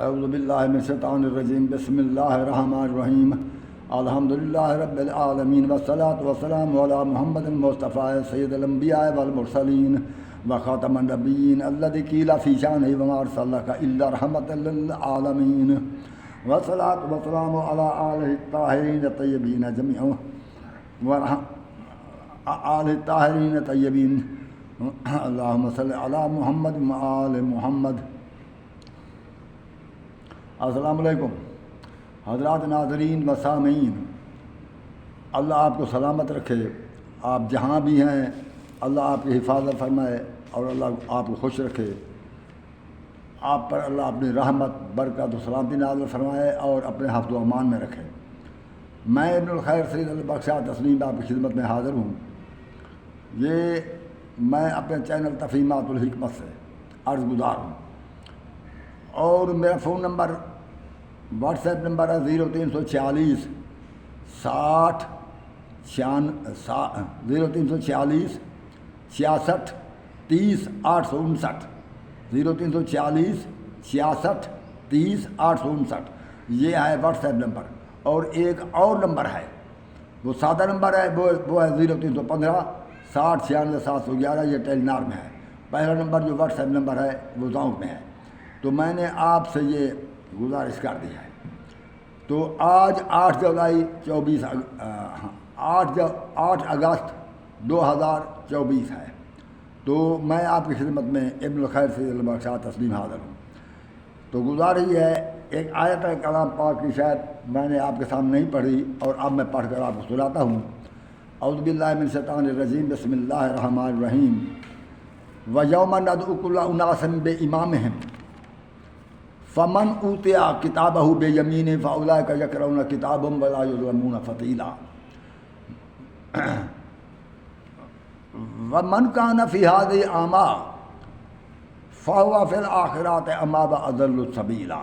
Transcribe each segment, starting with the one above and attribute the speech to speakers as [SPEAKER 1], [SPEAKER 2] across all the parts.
[SPEAKER 1] اعوذ باللہ من الشیطان الرجیم بسم اللہ الرحمن الرحیم الحمدللہ رب العالمین والصلاة والسلام علی محمد المصطفیٰ سید الانبیاء والمرسلین وخاتم النبیین الذی قیل فی شانہ وما ارسلناک الا رحمۃ للعالمین والصلاة والسلام علی آلہ الطاہرین الطیبین جميعا آلہ الطاہرین الطیبین اللہم صلی علی محمد وآل محمد۔ السلام علیکم حضرات ناظرین و سامعین، اللہ آپ کو سلامت رکھے، آپ جہاں بھی ہیں اللہ آپ کی حفاظت فرمائے اور اللہ آپ کو خوش رکھے، آپ پر اللہ اپنی رحمت برکت و سلامتی نازل فرمائے اور اپنے حفظ و امان میں رکھے۔ میں ابن الخیر سید البخشا تسلیم آپ کی خدمت میں حاضر ہوں۔ یہ میں اپنے چینل تفہیمات الحکمت سے عرض گزار ہوں اور میرا phone number what's app number ہے 0346 60 0346 66 30 859 0346 66 30 859 یہ ہے واٹس ایپ نمبر۔ اور ایک اور نمبر ہے، وہ سادہ نمبر ہے، وہ ہے 0315 60 96 711، یہ ٹیلی نار میں ہے۔ پہلا نمبر جو واٹس ایپ نمبر ہے وہ زونگ میں ہے۔ تو میں نے آپ سے یہ گزارش کر دی ہے۔ تو آج 8 اگست 2024 ہے، تو میں آپ کی خدمت میں ابن الخیر سید البخشا تسلیم حاضر ہوں۔ تو گزارش یہ ہے، ایک آیت کلام پاک کی شاید میں نے آپ کے سامنے نہیں پڑھی اور اب میں پڑھ کر آپ کو سناتا ہوں۔ اعوذ باللہ من الشیطان الرجیم بسم اللہ الرحمن الرحیم وَيَوْمَ نَدْعُو كُلَّ أُنَاسٍ بِإِمَامِهِمْ فمن اوتیا کتابہ بیمینہ فاولئک یقرؤون کتابہم ولا یظلمون فتیلا ومن کان فی هذه اعمی فهو فی الآخرۃ اعمی واضل سبیلا۔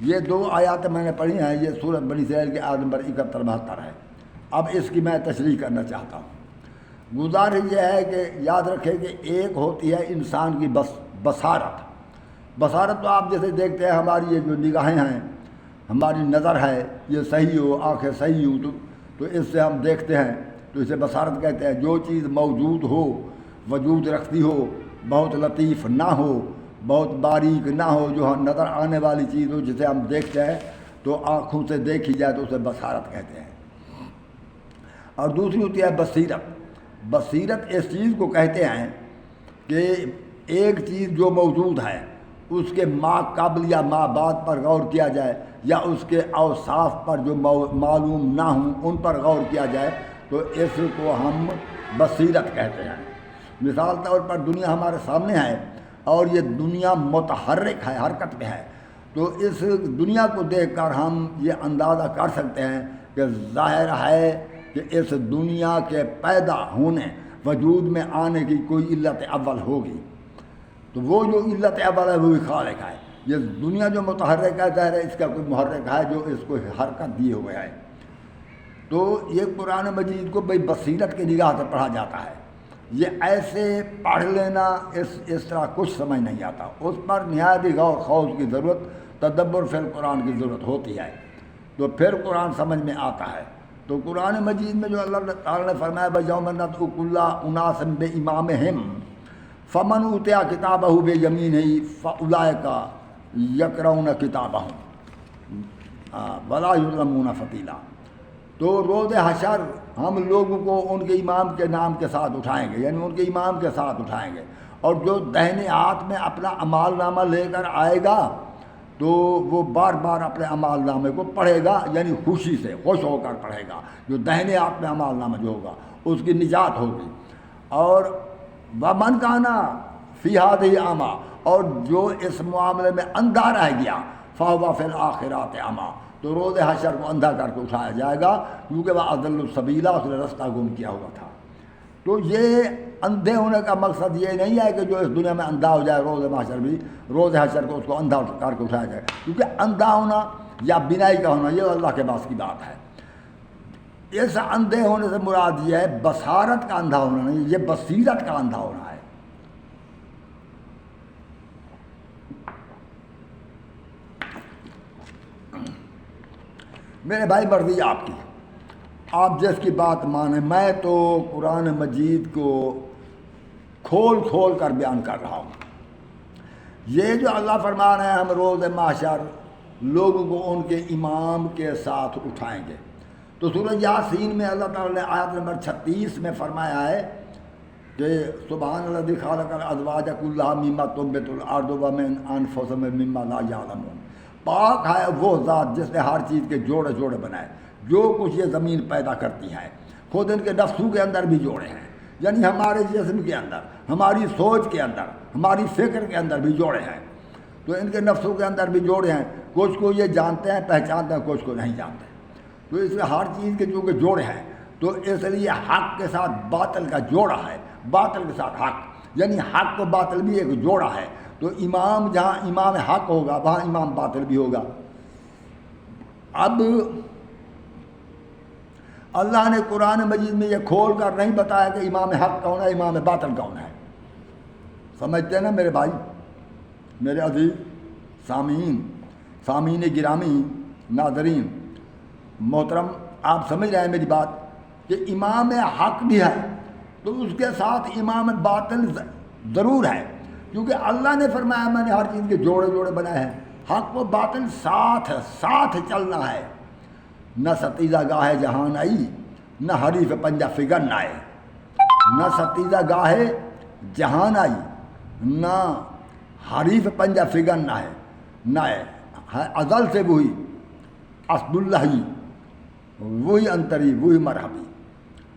[SPEAKER 1] یہ دو آیات میں نے پڑھی ہیں، یہ سورۃ بنی اسرائیل کی آیت نمبر 71-72 ہے۔ اب اس کی میں تشریح کرنا چاہتا ہوں۔ گزارش یہ ہے کہ یاد رکھیں کہ ایک ہوتی ہے انسان کی بصارت۔ بصارت تو آپ جیسے دیکھتے ہیں، ہماری یہ جو نگاہیں ہیں، ہماری نظر ہے، یہ صحیح ہو، آنکھیں صحیح ہو تو اس سے ہم دیکھتے ہیں، تو اسے بصارت کہتے ہیں۔ جو چیز موجود ہو، وجود رکھتی ہو، بہت لطیف نہ ہو، بہت باریک نہ ہو، جو نظر آنے والی چیز ہو جسے ہم دیکھتے ہیں تو آنکھوں سے دیکھی جائے تو اسے بصارت کہتے ہیں۔ اور دوسری ہوتی ہے بصیرت۔ بصیرت اس چیز کو کہتے ہیں کہ ایک چیز جو موجود ہے اس کے ما قبل یا ما بعد پر غور کیا جائے، یا اس کے اوصاف پر جو معلوم نہ ہوں ان پر غور کیا جائے، تو اس کو ہم بصیرت کہتے ہیں۔ مثال طور پر دنیا ہمارے سامنے ہے اور یہ دنیا متحرک ہے، حرکت میں ہے، تو اس دنیا کو دیکھ کر ہم یہ اندازہ کر سکتے ہیں کہ ظاہر ہے کہ اس دنیا کے پیدا ہونے، وجود میں آنے کی کوئی علت اول ہوگی۔ تو وہ جو علت اول ہے وہی خالق ہے۔ یہ دنیا جو متحرک ہے، ظاہر ہے اس کا کوئی محرک ہے جو اس کو حرکت دیے ہوئے ہے۔ تو یہ قرآن مجید کو بھئی بصیرت کی نگاہ سے پڑھا جاتا ہے۔ یہ ایسے پڑھ لینا اس طرح کچھ سمجھ نہیں آتا، اس پر نہایت ہی غور خوض کی ضرورت، تدبر فی القرآن کی ضرورت ہوتی ہے، تو پھر قرآن سمجھ میں آتا ہے۔ تو قرآن مجید میں جو اللہ تعالیٰ نے فرمایا وَيَوْمَ نَدْعُو كُلَّ أُنَاسٍ بِإِمَامِهِمْ فمن اوتیا کتابہ بیمینہ فاولئک یقرؤون کتابہم ولا یظلمون فتیلا۔ تو روز حشر ہم لوگوں کو ان کے امام کے نام کے ساتھ اٹھائیں گے، یعنی ان کے امام کے ساتھ اٹھائیں گے، اور جو دہنے ہاتھ میں اپنا اعمال نامہ لے کر آئے گا تو وہ بار بار اپنے اعمال نامے کو پڑھے گا، یعنی خوشی سے، خوش ہو کر پڑھے گا۔ جو دہنے ہاتھ میں اعمال نامہ جو ہوگا اس کی نجات ہوگی۔ اور ومن کانا فی ہذہ اعمی، اور جو اس معاملے میں اندھا رہ گیا فہو فی الآخرۃ اعمی، تو روز حشر کو اندھا کر کے اٹھایا جائے گا، کیونکہ وہ اضل السبیلا، اس نے رستہ گم کیا ہوا تھا۔ تو یہ اندھے ہونے کا مقصد یہ نہیں ہے کہ جو اس دنیا میں اندھا ہو جائے روز محشر بھی، روز حشر کو اس کو اندھا کر کے اٹھایا جائے، کیونکہ اندھا ہونا یا بینائی کا ہونا یہ اللہ کے پاس کی بات ہے۔ اس اندھے ہونے سے مراد یہ ہے بصارت کا اندھا ہونا نہیں، یہ بصیرت کا اندھا ہونا ہے۔ میرے بھائی مرضی آپ کی، آپ جس کی بات مانیں، میں تو قرآن مجید کو کھول کھول کر بیان کر رہا ہوں۔ یہ جو اللہ فرما رہے ہیں ہم روز محشر لوگوں کو ان کے امام کے ساتھ اٹھائیں گے، تو سورہ یاسین میں اللہ تعالیٰ نے آیت نمبر 36 میں فرمایا ہے کہ سبحان الذی خلق الازواج کلھا مما تنبت الارض ومن انفسہم مما لا یعلمون، پاک ہے وہ ذات جس نے ہر چیز کے جوڑے جوڑے بنائے، جو کچھ یہ زمین پیدا کرتی ہے، خود ان کے نفسوں کے اندر بھی جوڑے ہیں، یعنی ہمارے جسم کے اندر، ہماری سوچ کے اندر، ہماری فکر کے اندر بھی جوڑے ہیں، تو ان کے نفسوں کے اندر بھی جوڑے ہیں، کچھ کو یہ جانتے ہیں پہچانتے ہیں، کچھ کو نہیں جانتے، تو اس لیے ہر چیز کے چونکہ جوڑے ہیں، تو اس لیے حق کے ساتھ باطل کا جوڑا ہے، باطل کے ساتھ حق، یعنی حق و باطل بھی ایک جوڑا ہے، تو امام جہاں امام حق ہوگا وہاں امام باطل بھی ہوگا۔ اب اللہ نے قرآن مجید میں یہ کھول کر نہیں بتایا کہ امام حق کون ہے، امام باطل کون ہے، سمجھتے ہیں نا میرے بھائی، میرے عزیز سامعین گرامی، ناظرین محترم، آپ سمجھ رہے ہیں میری بات کہ امام حق بھی ہے تو اس کے ساتھ امام باطل ضرور ہے، کیونکہ اللہ نے فرمایا میں نے ہر چیز کے جوڑے جوڑے بنائے ہیں، حق و باطل ساتھ چلنا ہے، نہ ستیزہ گاہ جہان آئی نہ حریف پنجہ فگن آئے، نہ ستیزہ گاہ جہان آئی نہ حریف پنجہ فگن نہ ہے ازل سے وہی اسد اللہ ہی، وہی انتری وہی مرحبی،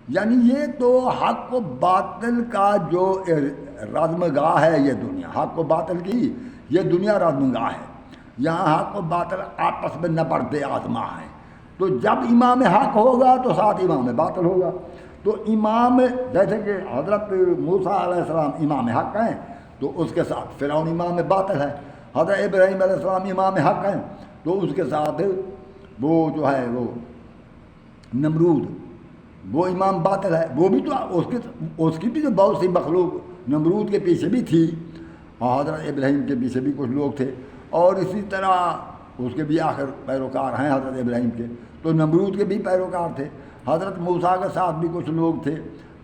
[SPEAKER 1] یعنی یہ تو حق و باطل کا جو رزم گاہ ہے، یہ دنیا حق و باطل کی یہ دنیا رزم گاہ ہے، یہاں حق و باطل آپس میں نبرد آزما ہے، تو جب امام حق ہوگا تو ساتھ امام باطل ہوگا، تو امام جیسے کہ حضرت موسیٰ علیہ السلام امام حق ہیں تو اس کے ساتھ فرعون امام باطل ہے، حضرت ابراہیم علیہ السلام امام حق ہیں تو اس کے ساتھ وہ جو ہے وہ نمرود وہ امام باطل ہے، وہ بھی تو اس کی بھی جو بہت سی مخلوق نمرود کے پیچھے بھی تھی، اور حضرت ابراہیم کے پیچھے بھی کچھ لوگ تھے، اور اسی طرح اس کے بھی آخر پیروکار ہیں حضرت ابراہیم کے، تو نمرود کے بھی پیروکار تھے، حضرت موسیٰ کے ساتھ بھی کچھ لوگ تھے،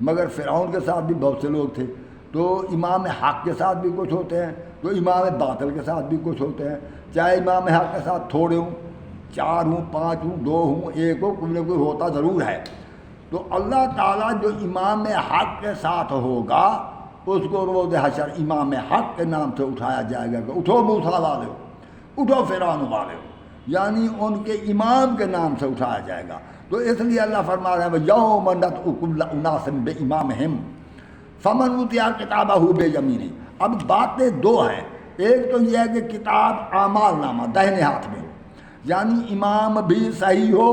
[SPEAKER 1] مگر فرعون کے ساتھ بھی بہت سے لوگ تھے، تو امام حق کے ساتھ بھی کچھ ہوتے ہیں تو امام باطل کے ساتھ بھی کچھ ہوتے ہیں، چاہے امام حق کے ساتھ تھوڑے ہوں، 4 ہوں، 5 ہوں، 2 ہوں، 1 ہو، کوئی نہ کوئی ہوتا ضرور ہے، تو اللہ تعالیٰ جو امام حق کے ساتھ ہوگا اس کو روز حشر امام حق کے نام سے اٹھایا جائے گا کہ اٹھو موسیٰ والے ہو، اٹھو فرعون والے ہو، یعنی ان کے امام کے نام سے اٹھایا جائے گا، تو اس لیے اللہ فرما رہے ہیں یوم ندعو کل اناس بامامہم فمن اوتی کتابہ بیمینہ۔ اب باتیں 2 ہیں، ایک تو یہ ہے کہ کتاب اعمال نامہ داہنے ہاتھ میں ہو، یعنی امام بھی صحیح ہو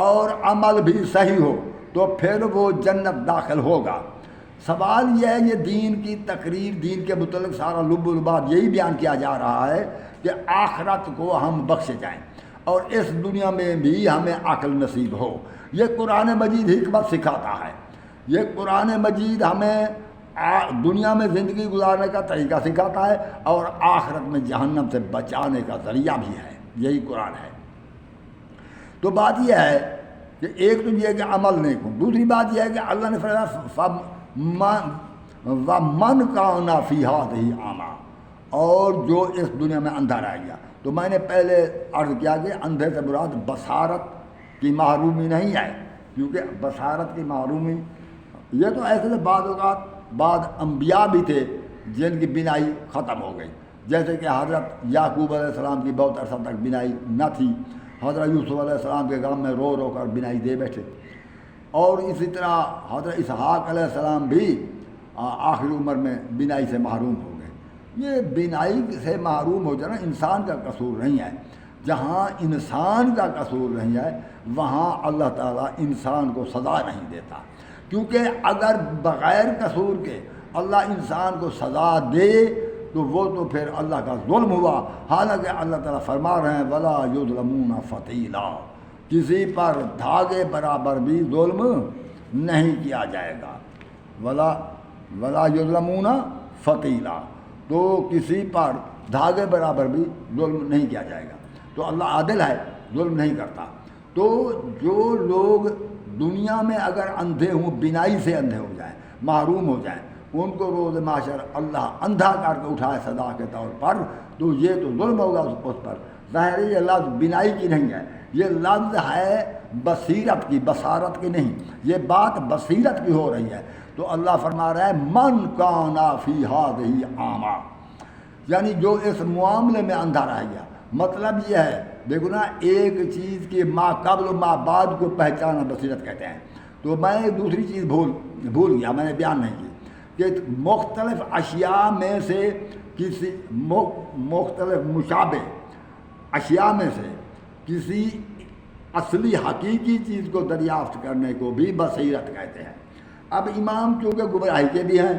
[SPEAKER 1] اور عمل بھی صحیح ہو تو پھر وہ جنت داخل ہوگا۔ سوال یہ ہے، یہ دین کی تقریر، دین کے متعلق سارا لب و لباب یہی بیان کیا جا رہا ہے کہ آخرت کو ہم بخشے جائیں اور اس دنیا میں بھی ہمیں عقل نصیب ہو۔ یہ قرآن مجید حکمت سکھاتا ہے، یہ قرآن مجید ہمیں دنیا میں زندگی گزارنے کا طریقہ سکھاتا ہے اور آخرت میں جہنم سے بچانے کا ذریعہ بھی ہے، یہی قرآن ہے۔ تو بات یہ ہے کہ ایک تو یہ ہے کہ عمل نیک ہوں، دوسری بات یہ ہے کہ اللہ نے فرمایا وَمَنْ كَانَ فِي هَٰذِهِ أَعْمَىٰ، اور جو اس دنیا میں اندھا رہ گیا، تو میں نے پہلے عرض کیا کہ اندھے سے مراد بصارت کی محرومی نہیں ہے، کیونکہ بصارت کی محرومی یہ تو ایسے بعض اوقات بعض انبیاء بھی تھے جن کی بینائی ختم ہو گئی، جیسے کہ حضرت یعقوب علیہ السلام کی بہت عرصہ تک بینائی نہ تھی، حضرت یوسف علیہ السلام کے غم میں رو رو کر بینائی دے بیٹھے، اور اسی طرح حضرت اسحاق علیہ السلام بھی آخری عمر میں بینائی سے محروم ہو گئے۔ یہ بینائی سے محروم ہو جانا انسان کا قصور نہیں ہے، جہاں انسان کا قصور نہیں ہے وہاں اللہ تعالیٰ انسان کو سزا نہیں دیتا، کیونکہ اگر بغیر قصور کے اللہ انسان کو سزا دے تو وہ تو پھر اللہ کا ظلم ہوا، حالانکہ اللہ تعالیٰ فرما رہے ہیں وَلَا يُظْلَمُونَ فَتِيلًا، کسی پر دھاگے برابر بھی ظلم نہیں کیا جائے گا، وَلَا يُظْلَمُونَ فَتِيلًا، تو کسی پر دھاگے برابر بھی ظلم نہیں کیا جائے گا، تو اللہ عادل ہے، ظلم نہیں کرتا۔ تو جو لوگ دنیا میں اگر اندھے ہوں، بینائی سے اندھے ہو جائیں، محروم ہو جائیں، ان کو روز معاشر اللہ اندھا کر کے اٹھائے سزا کے طور پر، تو یہ تو ظلم ہوگا اس پر۔ ظاہر یہ لفظ بینائی کی نہیں ہے، یہ لفظ ہے بصیرت کی، بصارت کی نہیں، یہ بات بصیرت کی ہو رہی ہے۔ تو اللہ فرما رہا ہے من کانا فی ہذہ اعمی، یعنی جو اس معاملے میں اندھا رہ گیا۔ مطلب یہ ہے، دیکھو نا، ایک چیز کے ما قبل و ما بعد کو پہچانا بصیرت کہتے ہیں۔ تو میں دوسری چیز بھول گیا، میں نے بیان نہیں کی کہ مختلف اشیاء میں سے کسی مختلف مشابہ اشیاء میں سے کسی اصلی حقیقی چیز کو دریافت کرنے کو بھی بصیرت کہتے ہیں۔ اب امام چونکہ گمراہی کے بھی ہیں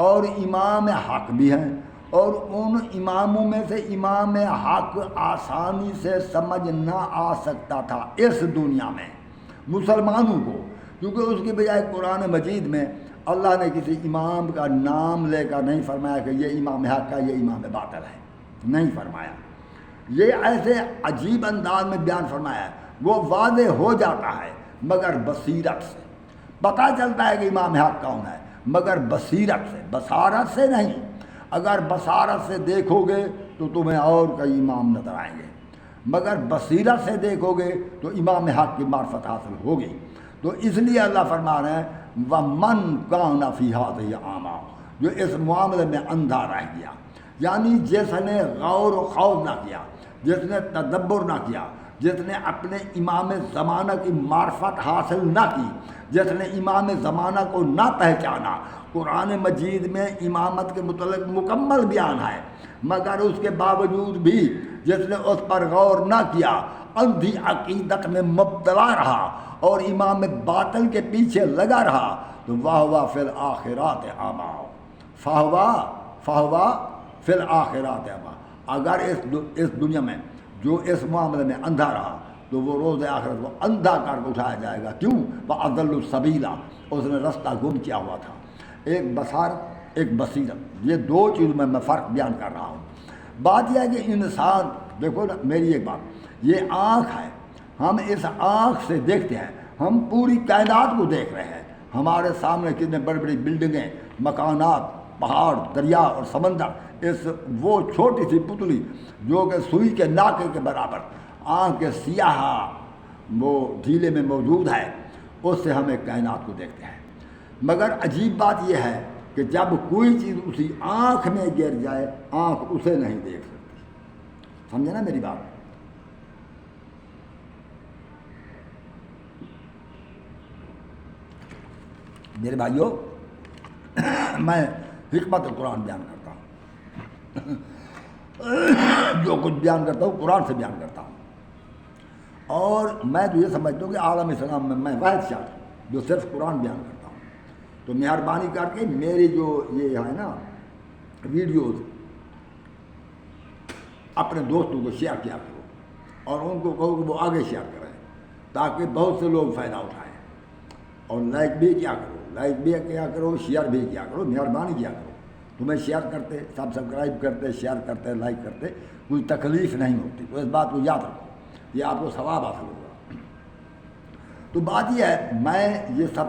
[SPEAKER 1] اور امام حق بھی ہیں، اور ان اماموں میں سے امام حق آسانی سے سمجھ نہ آ سکتا تھا اس دنیا میں مسلمانوں کو، کیونکہ اس کی بجائے قرآن مجید میں اللہ نے کسی امام کا نام لے کر نہیں فرمایا کہ یہ امام حق کا، یہ امام باطل ہے، نہیں فرمایا۔ یہ ایسے عجیب انداز میں بیان فرمایا ہے، وہ واضح ہو جاتا ہے مگر بصیرت سے پتہ چلتا ہے کہ امام حق کون ہے، مگر بصیرت سے، بصارت سے نہیں۔ اگر بصارت سے دیکھو گے تو تمہیں اور کئی امام نظر آئیں گے، مگر بصیرت سے دیکھو گے تو امام حق کی معرفت حاصل ہوگی۔ تو اس لیے اللہ فرما رہے ہیں وَمَنْ كَانَ فِي هَذِهِ أَعْمَىٰ، جو اس معاملے میں اندھا رہ گیا، یعنی جس نے غور و خوض نہ کیا، جس نے تدبر نہ کیا، جس نے اپنے امام زمانہ کی معرفت حاصل نہ کی، جس نے امام زمانہ کو نہ پہچانا۔ قرآن مجید میں امامت کے متعلق مکمل بیان ہے، مگر اس کے باوجود بھی جس نے اس پر غور نہ کیا، اندھی عقیدت میں مبتلا رہا اور امام باطل کے پیچھے لگا رہا، تو واہ فی الآخرات اعمیٰ، فہوا فی الآخرات اعمیٰ، اگر اس دنیا میں جو اس معاملے میں اندھا رہا تو وہ روز آخرت کو اندھا کر کے اٹھایا جائے گا۔ کیوں؟ وَأَضَلُّ السَّبِيلَ، اس نے رستہ گم کیا ہوا تھا۔ ایک بصارت، ایک بصیرت، یہ دو چیزوں میں فرق بیان کر رہا ہوں۔ بات یہ ہے کہ انسان، دیکھو نا، میری ایک بات، یہ آنکھ ہے، ہم اس آنکھ سے دیکھتے ہیں، ہم پوری کائنات کو دیکھ رہے ہیں، ہمارے سامنے کتنے بڑی بڑی بلڈنگیں، مکانات، پہاڑ، دریا اور سمندر، وہ چھوٹی سی پتلی جو کہ سوئی کے ناکے کے برابر آنکھ کے سیاہ وہ ڈھیلے میں موجود ہے، اس سے ہم ایک کائنات کو دیکھتے ہیں۔ مگر عجیب بات یہ ہے کہ جب کوئی چیز اسی آنکھ میں گر جائے، آنکھ اسے نہیں دیکھ سکتی۔ سمجھے نا میری بات؟ میرے بھائیوں، میں حکمت قرآن بیان کرتا ہوں، جو کچھ بیان کرتا ہوں قرآن سے بیان کرتا ہوں، اور میں تو یہ سمجھتا ہوں کہ عالم اسلام میں واحد شخص ہوں جو صرف قرآن بیان کرتا ہوں۔ تو مہربانی کر کے میری جو یہ ہے نا ویڈیوز، اپنے دوستوں کو شیئر کیا کرو اور ان کو کہو کہ وہ آگے شیئر کریں تاکہ بہت سے لوگ فائدہ اٹھائیں، اور لائک بھی کیا کرو، لائک بھی کیا کرو، شیئر بھی کیا کرو، مہربانی کیا کرو۔ تمہیں شیئر کرتے، سبسکرائب کرتے، شیئر کرتے، لائک کرتے کوئی تکلیف نہیں ہوتی، تو اس بات کو یاد رکھو، یہ آپ کو ثواب حاصل ہوگا۔ تو بات یہ ہے، میں یہ سب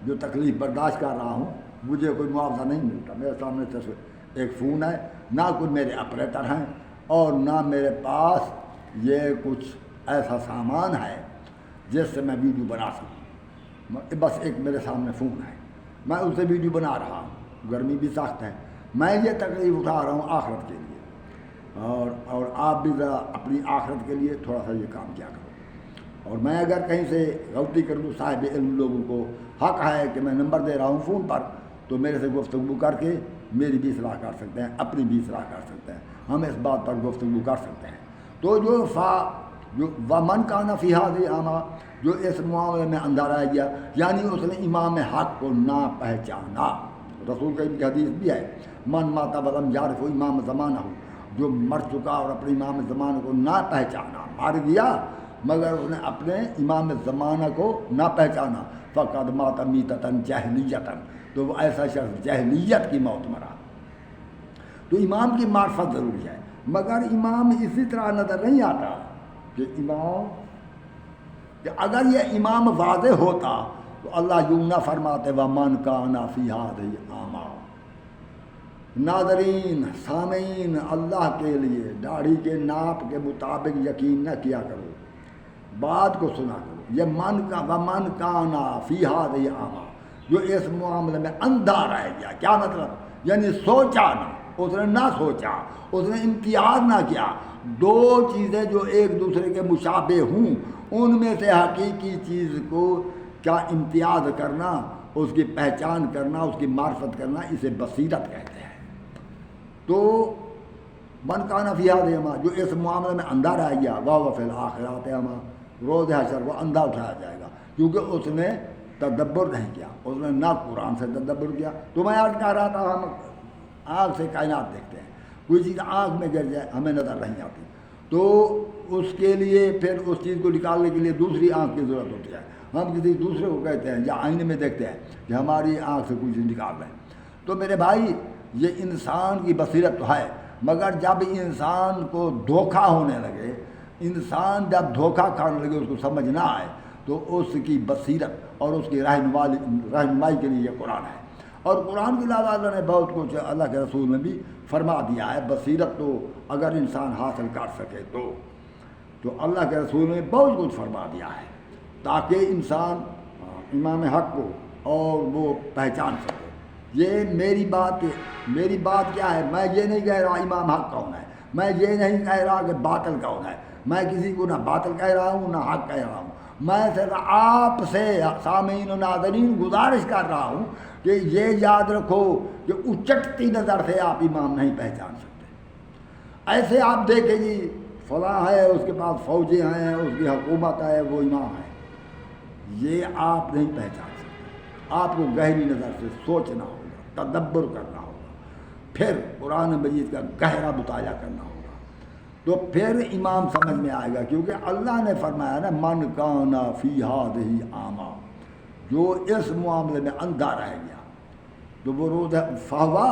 [SPEAKER 1] جو تکلیف برداشت کر رہا ہوں، مجھے کوئی معاوضہ نہیں ملتا، میرے سامنے صرف ایک فون ہے، نہ کوئی میرے آپریٹر ہیں اور نہ میرے پاس یہ کچھ ایسا سامان ہے جس سے میں ویڈیو بنا سکوں، بس ایک میرے سامنے فون ہے، میں اس سے ویڈیو بنا رہا ہوں۔ گرمی بھی سخت ہے، میں یہ تکلیف اٹھا رہا ہوں آخرت کے لیے، اور آپ بھی ذرا اپنی آخرت کے لیے تھوڑا سا یہ کام کیا کرو۔ اور میں اگر کہیں سے غلطی کر لوں، صاحب علم لوگوں کو حق ہے کہ میں نمبر دے رہا ہوں فون پر، تو میرے سے گفتگو کر کے میری بھی اصلاح کر سکتے ہیں، اپنی بھی اصلاح کر سکتے ہیں، ہم اس بات پر گفتگو کر سکتے ہیں۔ تو جو وَمَنْ كَانَ فِي هَذِهِ أَعْمَىٰ، جو اس معاملے میں اندھا رہ گیا، یعنی اس نے امام حق کو نہ پہچانا۔ رسول کریم کی حدیث بھی ہے، من مات ولم یعرف امام زمانہ، جو مر چکا اور اپنے امام زمانہ کو نہ پہچانا، مر گیا مگر اس نے اپنے امام زمانہ کو نہ پہچانا، فقد مات میتۃ جاہلیۃ، تو وہ ایسا شخص جاہلیت کی موت مرا۔ تو امام کی معرفت ضروری ہے، مگر امام اسی طرح نظر نہیں آتا کہ امام کہ اگر یہ امام واضح ہوتا تو اللہ یوں نہ فرماتے وَمَنْ كَانَ فِي هَٰذِهِ أَعْمَىٰ۔ ناظرین، سامعین، اللہ کے لیے داڑھی کے ناپ کے مطابق یقین نہ کیا کرو، بات کو سنا کرو۔ یہ وَمَنْ كَانَ فِي هَٰذِهِ أَعْمَىٰ، جو اس معاملے میں اندھا رہ گیا، کیا مطلب؟ یعنی سوچا نہ، اس نے نہ سوچا، اس نے امتیاز نہ کیا۔ دو چیزیں جو ایک دوسرے کے مشابہ ہوں، ان میں سے حقیقی چیز کو کیا امتیاز کرنا، اس کی پہچان کرنا، اس کی معرفت کرنا، اسے بصیرت کہتے ہیں۔ تو من کان فی ھذہ اعمیٰ، جو اس معاملے میں اندھا رہ گیا، وہو فی الآخرۃ اعمیٰ، روز حشر وہ اندھا اٹھایا جائے گا، کیونکہ اس نے تدبر نہیں کیا، اس نے نہ قرآن سے تدبر کیا۔ تو میں آج کہہ رہا تھا، ہم آنکھ سے کائنات دیکھتے ہیں، کوئی چیز آنکھ میں گر جائے ہمیں نظر نہیں آتی، تو اس کے لیے پھر اس چیز کو نکالنے کے لیے دوسری آنکھ کی ضرورت ہوتی ہے۔ ہم کسی دوسرے کو کہتے ہیں یا آئینے میں دیکھتے ہیں کہ ہماری آنکھ سے کوئی چیز نکال رہے ہیں۔ تو میرے بھائی، یہ انسان کی بصیرت تو ہے، مگر جب انسان کو دھوکہ ہونے لگے، انسان جب دھوکہ کھانے لگے، اس کو سمجھ نہ آئے، تو اس کی بصیرت اور اس کی رہنمائی کے لیے یہ قرآن ہے۔ اور قرآن کے علاوہ اللہ نے بہت کچھ اللہ کے رسول میں بھی فرما دیا ہے۔ بصیرت تو اگر انسان حاصل کر سکے تو اللہ کے رسول نے بہت کچھ فرما دیا ہے، تاکہ انسان امام حق کو اور وہ پہچان سکے۔ یہ میری بات کیا ہے؟ میں یہ نہیں کہہ رہا امام حق کون ہے، میں یہ نہیں کہہ رہا کہ باطل کون ہے، میں کسی کو نہ باطل کہہ رہا ہوں نہ حق کہہ رہا ہوں۔ میں صرف آپ سے سامعین و ناظرین گزارش کر رہا ہوں کہ یہ یاد رکھو کہ اچٹتی نظر سے آپ امام نہیں پہچان سکتے۔ ایسے آپ دیکھیں جی فلاں ہے، اس کے پاس فوجیں ہیں، اس کی حکومت ہے، وہ امام ہے، یہ آپ نہیں پہچان سکتے۔ آپ کو گہری نظر سے سوچنا ہوگا، تدبر کرنا ہوگا، پھر قرآن مجید کا گہرا مطالعہ کرنا ہوگا، تو پھر امام سمجھ میں آئے گا۔ کیونکہ اللہ نے فرمایا نا من کان فی ھذہ اعمیٰ، جو اس معاملے میں اندھا رہ گیا تو وہ روز فہوا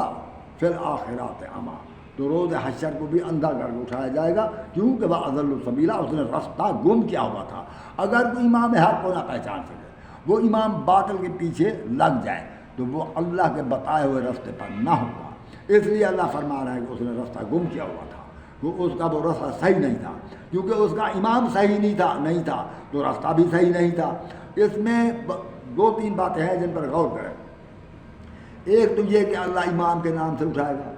[SPEAKER 1] فی الآخرۃ اعمیٰ، تو روز حشر کو بھی اندھا کر کے اٹھایا جائے گا، کیونکہ وہ اضل سبیلا، اس نے رستہ گم کیا ہوا تھا۔ اگر کوئی امام حق کو نہ پہچان سکے، وہ امام باطل کے پیچھے لگ جائے، تو وہ اللہ کے بتائے ہوئے راستے پر نہ ہوگا۔ اس لیے اللہ فرما رہا ہے کہ اس نے رستہ گم کیا ہوا تھا، اس کا وہ رستہ صحیح نہیں تھا، کیونکہ اس کا امام صحیح نہیں تھا تو راستہ بھی صحیح نہیں تھا۔ اس میں دو تین باتیں ہیں جن پر غور کریں۔ ایک تو یہ کہ اللہ امام کے نام سے اٹھائے گا،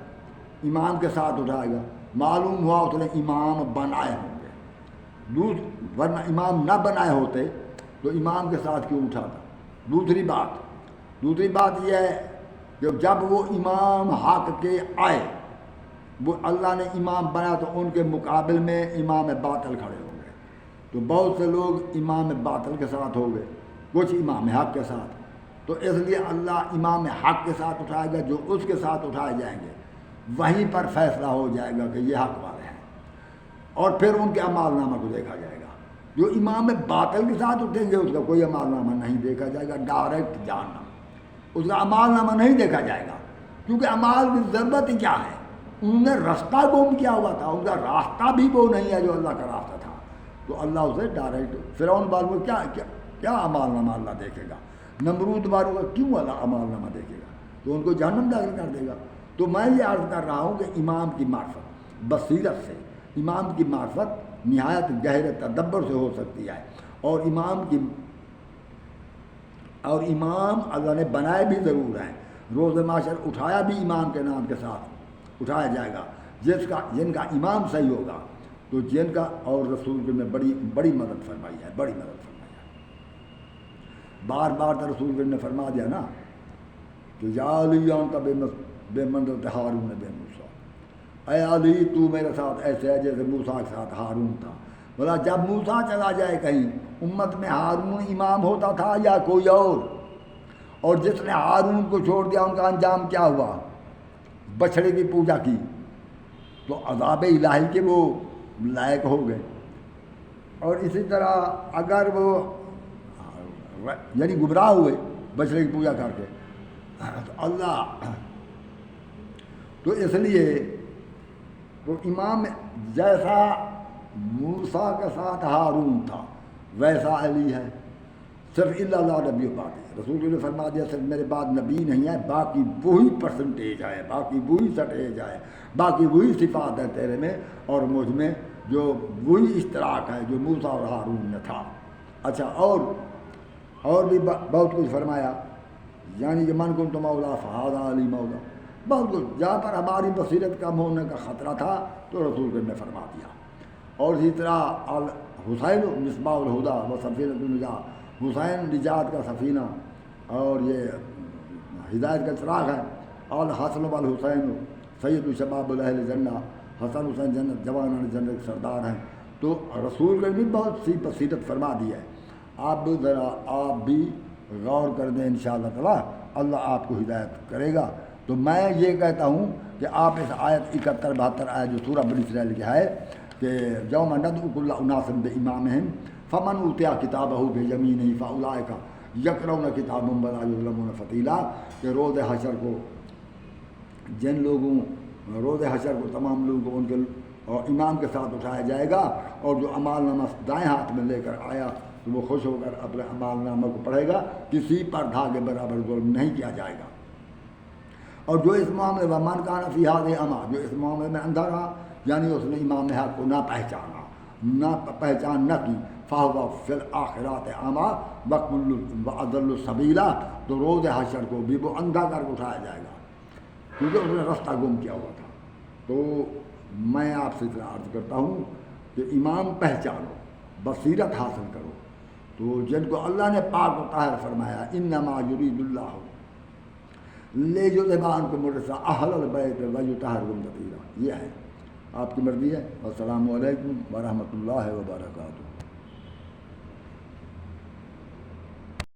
[SPEAKER 1] امام کے ساتھ اٹھائے گا، معلوم ہوا اس نے امام بنائے ہوں گے، ورنہ امام نہ بنائے ہوتے تو امام کے ساتھ کیوں اٹھاتا۔ دوسری بات یہ ہے کہ جب وہ امام حق کے آئے، وہ اللہ نے امام بنا تو ان کے مقابل میں امام باطل کھڑے ہو گئے، تو بہت سے لوگ امام باطل کے ساتھ ہو گئے، کچھ امام حق کے ساتھ۔ تو اس لیے اللہ امام حق کے ساتھ اٹھائے گا، جو اس کے ساتھ اٹھائے جائیں گے وہیں پر فیصلہ ہو جائے گا کہ یہ حق والے ہیں، اور پھر ان کے اعمال نامہ کو دیکھا جائے گا۔ جو امام باطل کے ساتھ اٹھیں گے اس کا کوئی اعمال نامہ نہیں دیکھا جائے گا، ڈائریکٹ جاننا، اس کا اعمال نامہ نہیں دیکھا جائے گا، کیونکہ اعمال کی ضرورت ہی کیا ہے؟ انہوں نے رستہ گم کیا ہوا تھا، ان کا راستہ بھی وہ نہیں ہے جو اللہ کا راستہ تھا، تو اللہ اسے ڈائریکٹ فرعون والوں کو کیا اعمال نامہ اللہ دیکھے گا، نمرود والوں کا کیوں اللہ اعمال نامہ دیکھے گا؟ تو ان کو جہنم داخل کر دے گا۔ تو میں یہ عرض کر رہا ہوں کہ امام کی معرفت بصیرت سے، امام کی معرفت نہایت گہرے تدبر سے ہو سکتی ہے، اور امام اللہ نے بنائے بھی ضرور ہیں۔ روز معاشر اٹھایا بھی امام کے نام کے ساتھ اٹھایا جائے گا، جن کا امام صحیح ہوگا تو جن کا، اور رسول نے بڑی مدد فرمائی ہے، بڑی مدد فرمائی ہے۔ بار بار تو رسول نے فرما دیا نا کہ یا علی انت بے منزلت ہارون بے موسیٰ، اے علی تو میرے ساتھ ایسے ہے جیسے موسیٰ کے ساتھ ہارون تھا۔ بولا جب موسیٰ چلا جائے کہیں، امت میں ہارون امام ہوتا تھا یا کوئی اور جس نے ہارون کو چھوڑ دیا ان کا انجام کیا ہوا؟ بچھڑے کی پوجا کی، تو عذاب الہی کے وہ لائق ہو گئے۔ اور اسی طرح اگر وہ یعنی گمراہ ہوئے بچھڑے کی پوجا کر کے، تو اللہ، تو اس لیے وہ امام جیسا موسیٰ کے ساتھ ہارون تھا، ویسا علی ہے، صرف اللہ نبی باقی رسول نے فرما دیا صرف میرے بعد نبی نہیں ہے، باقی وہی پرسنٹیج ہے، باقی وہی سٹیج ہے، باقی وہی صفات ہے تیرے میں اور مجھ میں، جو وہی اشتراک ہے جو موسیٰ اور ہارون میں تھا۔ اچھا اور بھی بہت کچھ فرمایا، یعنی کہ من کنت مولا فہذا علی مولا، بہت کچھ جہاں پر ہماری بصیرت کم ہونے کا خطرہ تھا تو رسول نے فرما دیا۔ اور اسی طرح حسین مصباح الہدا و سفینۃ النجاۃ، حسین نجات کا سفینہ اور یہ ہدایت کا چراغ ہے۔ الحسن والحسین سید الشباب اہل جنہ، حسن حسین جنت جوانان جنت کے سردار ہیں۔ تو رسول نے بھی بہت سی بصیرت فرما دی ہے، آپ بھی غور کر دیں انشاءاللہ تعالی، اللہ آپ کو ہدایت کرے گا۔ تو میں یہ کہتا ہوں کہ آپ اس آیت 71-72 آیت جو سورہ بنی اسرائیل کی ہے کہ یوم ندعو کل اناس بامامہم فمن اوتی کتابہ بیمینہ فاولئک یقرؤون کتابہم ولا یظلمون فتیلا، کہ روز حشر کو تمام لوگوں کو ان کے اور امام کے ساتھ اٹھایا جائے گا، اور جو اعمال نامہ دائیں ہاتھ میں لے کر آیا تو وہ خوش ہو کر اپنے اعمال نامہ کو پڑھے گا، کسی پر دھاگے برابر ظلم نہیں کیا جائے گا۔ اور جو اس معاملے میں من کان فی ھذہ اعمیٰ، جو اس معاملے میں اندھا رہا، یعنی اس نے امام حق کو نہ پہچان نہ کی، فہو فی الآخرات اعمیٰ واضل سبیلا، تو روز حشر کو بھی وہ اندھا کر کے اٹھایا جائے گا، کیونکہ اس نے راستہ گم کیا ہوا تھا۔ تو میں آپ سے اتنا عرض کرتا ہوں کہ امام پہچانو، بصیرت حاصل کرو، تو جن کو اللہ نے پاک و طاہر فرمایا انما یرید اللہ لیذھب عنکم الرجس اہل البیت ویطہرکم تطہیرا، یہ ہے آپ کی مرضی ہے۔ السلام علیکم ورحمۃ اللہ وبرکاتہ۔